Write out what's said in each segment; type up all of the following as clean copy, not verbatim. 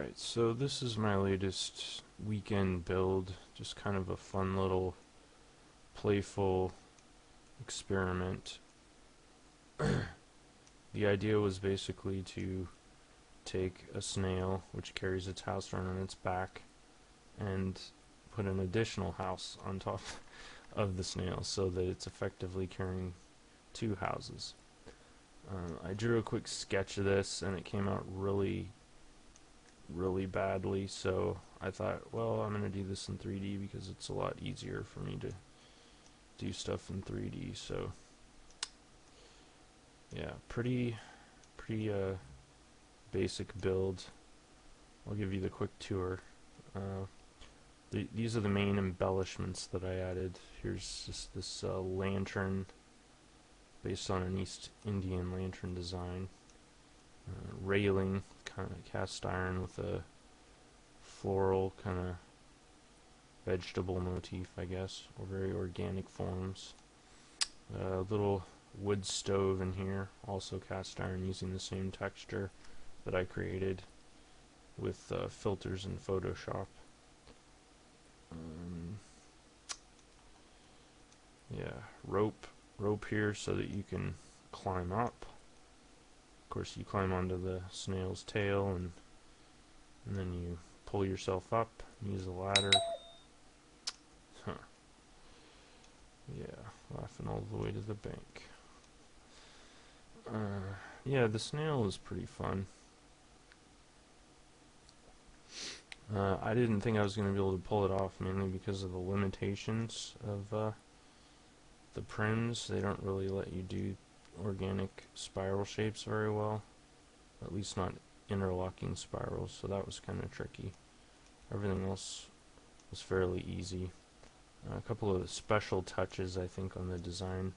Alright, so this is my latest weekend build, just kind of a fun little playful experiment. The idea was basically to take a snail, which carries its house around on its back, and put an additional house on top of the snail so that it's effectively carrying two houses. I drew a quick sketch of this and it came out really badly, so I thought, well, I'm going to do this in 3D because it's a lot easier for me to do stuff in 3D. So yeah, pretty basic build. I'll give you the quick tour. These are the main embellishments that I added. Here's just this lantern based on an East Indian lantern design. Railing, kind of cast iron with a floral kind of vegetable motif, I guess, or very organic forms. A little wood stove in here, also cast iron using the same texture that I created with filters in Photoshop. Yeah, rope here so that you can climb up. Of course, you climb onto the snail's tail, and then you pull yourself up, use a ladder. Huh. Yeah, laughing all the way to the bank. Yeah, the snail is pretty fun. I didn't think I was going to be able to pull it off, mainly because of the limitations of the prims. They don't really let you do organic spiral shapes very well, at least not interlocking spirals, so that was kind of tricky. Everything else was fairly easy. A couple of special touches, I think, on the design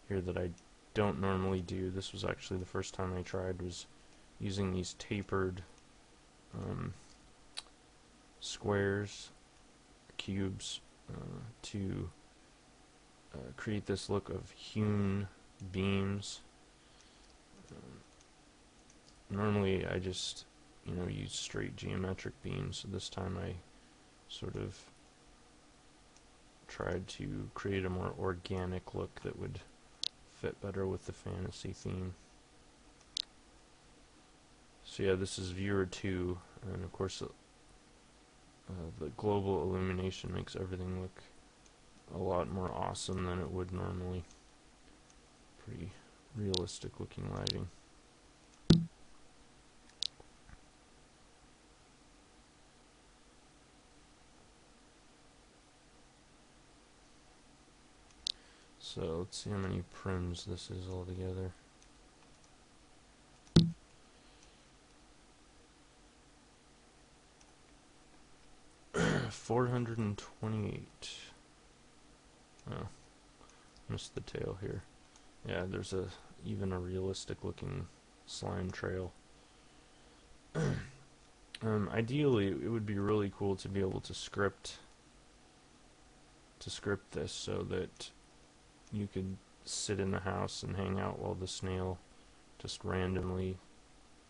here that I don't normally do. This was actually the first time I tried, was using these tapered squares, cubes, to create this look of hewn beams. Normally I just use straight geometric beams, so this time I sort of tried to create a more organic look that would fit better with the fantasy theme. So yeah, this is viewer 2, and of course the global illumination makes everything look a lot more awesome than it would normally. Pretty realistic looking lighting. So let's see how many prims this is altogether. $428. Oh, missed the tail here. Yeah, there's even a realistic looking slime trail. Ideally, it would be really cool to be able to script this so that you could sit in the house and hang out while the snail just randomly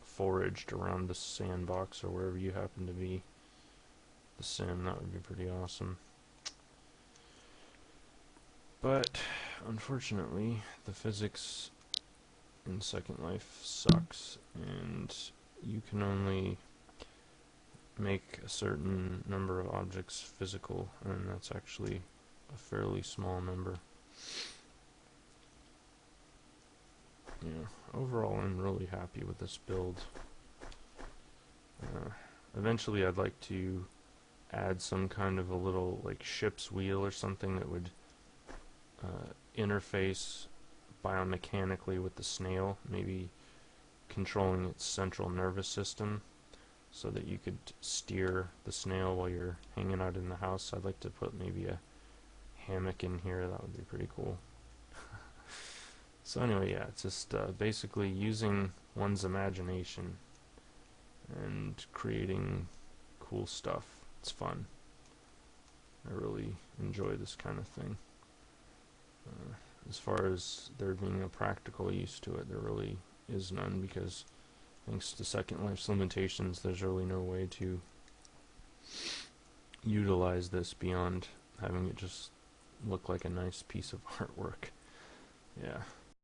foraged around the sandbox or wherever you happen to be. The sim, that would be pretty awesome. But unfortunately, the physics in Second Life sucks, and you can only make a certain number of objects physical, and that's actually a fairly small number. Yeah, overall I'm really happy with this build. Eventually I'd like to add some kind of a little like ship's wheel or something that would interface biomechanically with the snail, maybe controlling its central nervous system so that you could steer the snail while you're hanging out in the house. I'd like to put maybe a hammock in here. That would be pretty cool. So anyway, yeah, it's just basically using one's imagination and creating cool stuff. It's fun. I really enjoy this kind of thing. As far as there being a practical use to it, there really is none, because thanks to Second Life's limitations, there's really no way to utilize this beyond having it just look like a nice piece of artwork. Yeah.